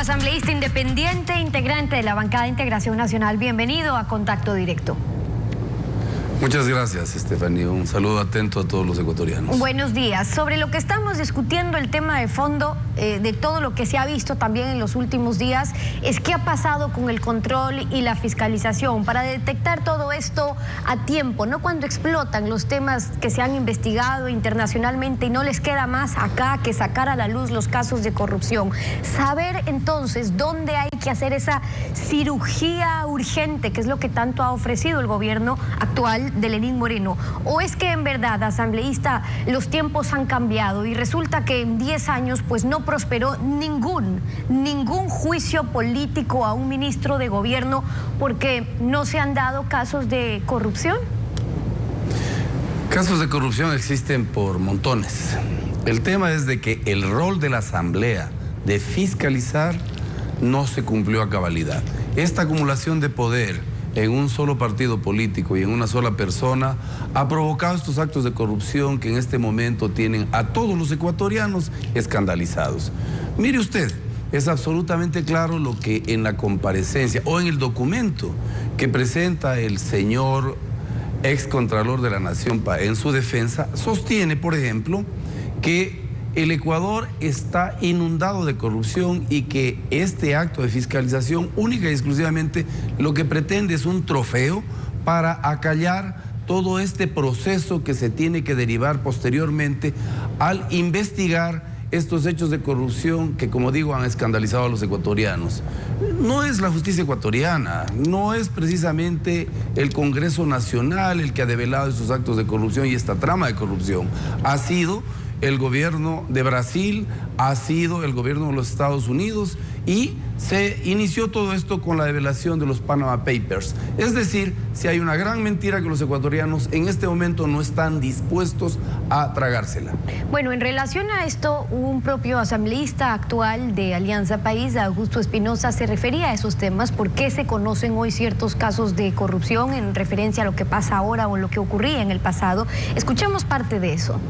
asambleísta independiente, integrante de la bancada de Integración Nacional. Bienvenido a Contacto Directo. Muchas gracias, Estefanía. Un saludo atento a todos los ecuatorianos. Buenos días. Sobre lo que estamos discutiendo, el tema de fondo de todo lo que se ha visto también en los últimos días, es qué ha pasado con el control y la fiscalización para detectar todo esto a tiempo, no cuando explotan los temas que se han investigado internacionalmente y no les queda más acá que sacar a la luz los casos de corrupción. Saber entonces dónde hay que hacer esa cirugía urgente, que es lo que tanto ha ofrecido el gobierno actual de Lenín Moreno. ¿O es que en verdad, asambleísta, los tiempos han cambiado y resulta que en 10 años pues no prosperó ningún juicio político a un ministro de gobierno porque no se han dado casos de corrupción? Casos de corrupción existen por montones. El tema es de que el rol de la Asamblea de fiscalizar no se cumplió a cabalidad. Esta acumulación de poder en un solo partido político y en una sola persona ha provocado estos actos de corrupción que en este momento tienen a todos los ecuatorianos escandalizados. Mire usted, es absolutamente claro lo que en la comparecencia o en el documento que presenta el señor excontralor de la Nación en su defensa, sostiene, por ejemplo, que el Ecuador está inundado de corrupción y que este acto de fiscalización única y exclusivamente lo que pretende es un trofeo para acallar todo este proceso que se tiene que derivar posteriormente al investigar estos hechos de corrupción que, como digo, han escandalizado a los ecuatorianos. No es la justicia ecuatoriana, no es precisamente el Congreso Nacional el que ha develado estos actos de corrupción y esta trama de corrupción. Ha sido el gobierno de Brasil, ha sido el gobierno de los Estados Unidos y se inició todo esto con la develación de los Panama Papers. Es decir, si hay una gran mentira que los ecuatorianos en este momento no están dispuestos a tragársela. Bueno, en relación a esto, un propio asambleísta actual de Alianza País, Augusto Espinosa, se refería a esos temas. ¿Por qué se conocen hoy ciertos casos de corrupción en referencia a lo que pasa ahora o lo que ocurría en el pasado? Escuchemos parte de eso.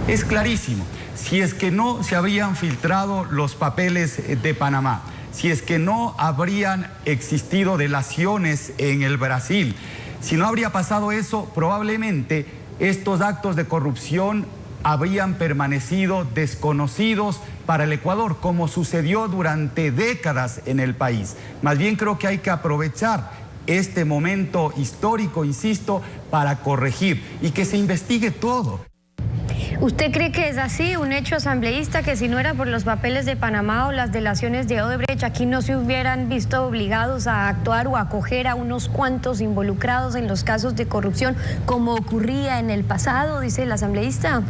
Es clarísimo, si es que no se habrían filtrado los papeles de Panamá, si es que no habrían existido delaciones en el Brasil, si no habría pasado eso, probablemente estos actos de corrupción habrían permanecido desconocidos para el Ecuador, como sucedió durante décadas en el país. Más bien creo que hay que aprovechar este momento histórico, insisto, para corregir y que se investigue todo. ¿Usted cree que es así, un hecho asambleísta, que si no era por los papeles de Panamá o las delaciones de Odebrecht, aquí no se hubieran visto obligados a actuar o a acoger a unos cuantos involucrados en los casos de corrupción como ocurría en el pasado, dice el asambleísta?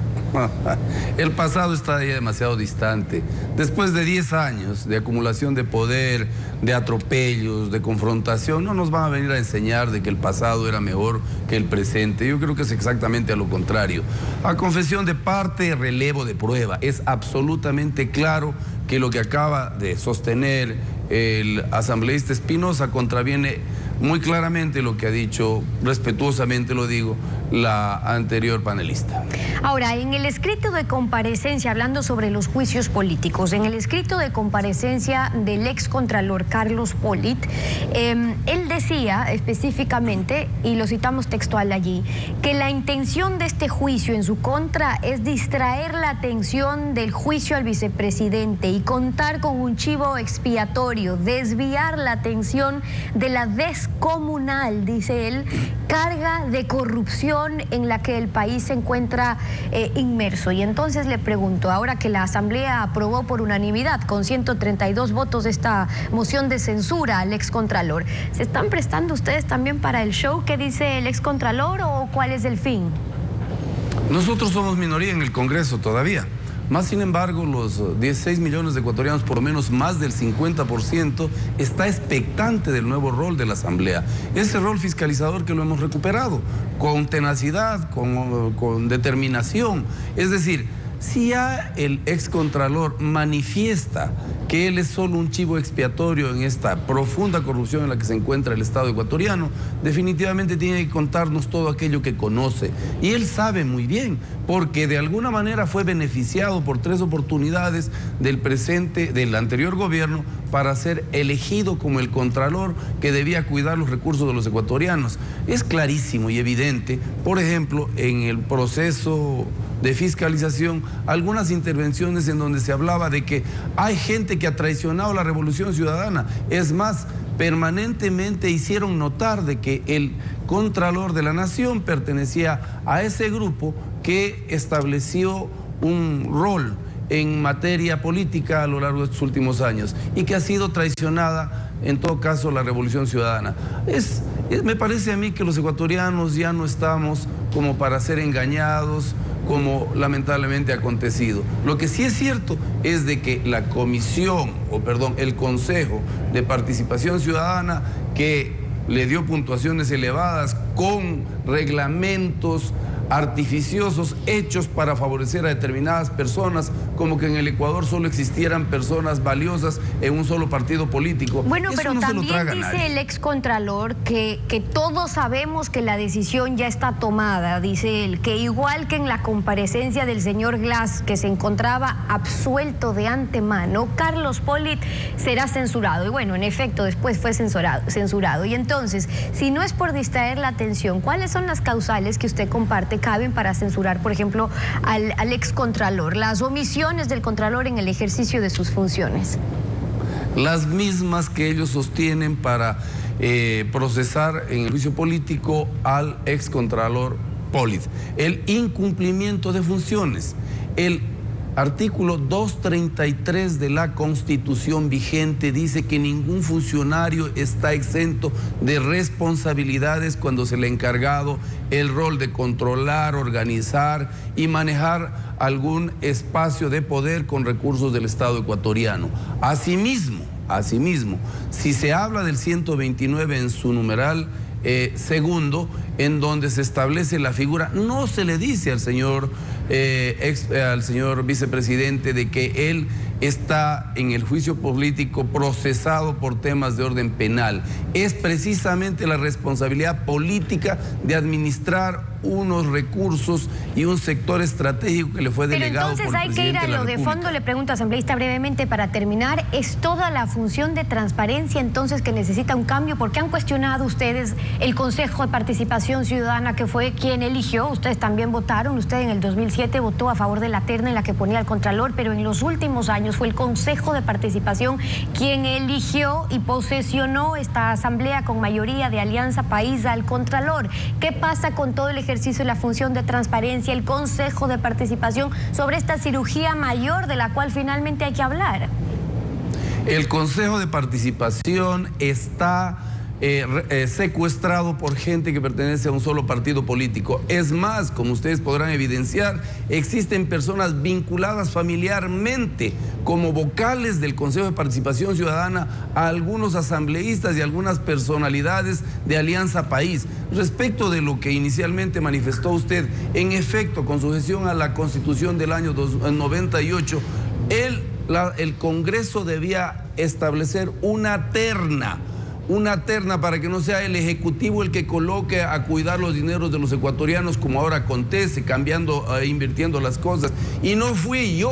El pasado está ya demasiado distante. Después de 10 años de acumulación de poder, de atropellos, de confrontación, no nos van a venir a enseñar de que el pasado era mejor que el presente. Yo creo que es exactamente a lo contrario. A confesión de parte, relevo de prueba. Es absolutamente claro que lo que acaba de sostener el asambleísta Espinosa contraviene muy claramente lo que ha dicho, respetuosamente lo digo, la anterior panelista. Ahora, en el escrito de comparecencia, hablando sobre los juicios políticos, en el escrito de comparecencia del excontralor Carlos Polit, él decía específicamente, y lo citamos textual allí, que la intención de este juicio en su contra es distraer la atención del juicio al vicepresidente y contar con un chivo expiatorio, desviar la atención de la descomunal, dice él, carga de corrupción en la que el país se encuentra inmerso. Y entonces le pregunto, ahora que la Asamblea aprobó por unanimidad con 132 votos esta moción de censura al excontralor, ¿se están prestando ustedes también para el show que dice el excontralor o cuál es el fin? Nosotros somos minoría en el Congreso todavía. Más sin embargo, los 16 millones de ecuatorianos, por lo menos más del 50%, está expectante del nuevo rol de la Asamblea. Ese rol fiscalizador que lo hemos recuperado, con tenacidad, con determinación. Es decir, Si ya el excontralor manifiesta que él es solo un chivo expiatorio en esta profunda corrupción en la que se encuentra el Estado ecuatoriano, definitivamente tiene que contarnos todo aquello que conoce. Y él sabe muy bien, porque de alguna manera fue beneficiado por 3 oportunidades del anterior gobierno para ser elegido como el contralor que debía cuidar los recursos de los ecuatorianos. Es clarísimo y evidente, por ejemplo, en el proceso de fiscalización, algunas intervenciones en donde se hablaba de que hay gente que ha traicionado la Revolución Ciudadana. Es más, permanentemente hicieron notar de que el Contralor de la Nación pertenecía a ese grupo que estableció un rol en materia política a lo largo de estos últimos años y que ha sido traicionada, en todo caso, la Revolución Ciudadana. Me parece a mí que los ecuatorianos ya no estamos como para ser engañados, como lamentablemente ha acontecido. Lo que sí es cierto es de que la el Consejo de Participación Ciudadana, que le dio puntuaciones elevadas con reglamentos artificiosos hechos para favorecer a determinadas personas, como que en el Ecuador solo existieran personas valiosas en un solo partido político. Bueno, eso pero no también dice el excontralor que todos sabemos que la decisión ya está tomada, dice él, que igual que en la comparecencia del señor Glass, que se encontraba absuelto de antemano, Carlos Polit será censurado. Y bueno, en efecto, después fue censurado. Y entonces, si no es por distraer la atención, ¿cuáles son las causales que usted comparte caben para censurar, por ejemplo, al excontralor? Las omisiones del contralor en el ejercicio de sus funciones. Las mismas que ellos sostienen para procesar en el juicio político al excontralor Polit. El incumplimiento de funciones. El artículo 233 de la Constitución vigente dice que ningún funcionario está exento de responsabilidades cuando se le ha encargado el rol de controlar, organizar y manejar algún espacio de poder con recursos del Estado ecuatoriano. Asimismo, si se habla del 129 en su numeral segundo, en donde se establece la figura, no se le dice al señor vicepresidente de que él está en el juicio político procesado por temas de orden penal. Es precisamente la responsabilidad política de administrar unos recursos y un sector estratégico que le fue delegado por el presidente de la República. Pero entonces hay que ir a lo de fondo, le pregunto, asambleísta, brevemente para terminar. ¿Es toda la función de transparencia entonces que necesita un cambio? Porque han cuestionado ustedes el Consejo de Participación Ciudadana, que fue quien eligió, ustedes también votaron, usted en el 2007 votó a favor de la terna en la que ponía al Contralor, pero en los últimos años fue el Consejo de Participación quien eligió y posesionó esta asamblea con mayoría de Alianza País al Contralor. ¿Qué pasa con todo el ejercicio y la función de transparencia, el Consejo de Participación, sobre esta cirugía mayor de la cual finalmente hay que hablar? El Consejo de Participación está secuestrado por gente que pertenece a un solo partido político. Es más, como ustedes podrán evidenciar, existen personas vinculadas familiarmente como vocales del Consejo de Participación Ciudadana a algunos asambleístas y algunas personalidades de Alianza País. Respecto de lo que inicialmente manifestó usted, en efecto, con sujeción a la Constitución del año 98, el Congreso debía establecer una terna para que no sea el Ejecutivo el que coloque a cuidar los dineros de los ecuatorianos, como ahora acontece, invirtiendo las cosas. Y no fui yo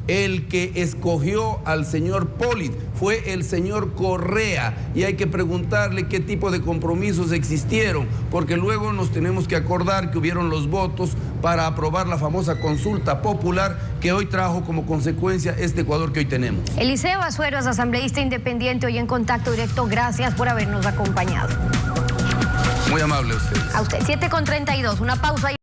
el que escogió al señor Polit, fue el señor Correa, y hay que preguntarle qué tipo de compromisos existieron, porque luego nos tenemos que acordar que hubieron los votos para aprobar la famosa consulta popular que hoy trajo como consecuencia este Ecuador que hoy tenemos. Eliseo Azuero es asambleísta independiente, hoy en Contacto Directo. Gracias por habernos acompañado. Muy amable a ustedes. A usted. 7:32, una pausa.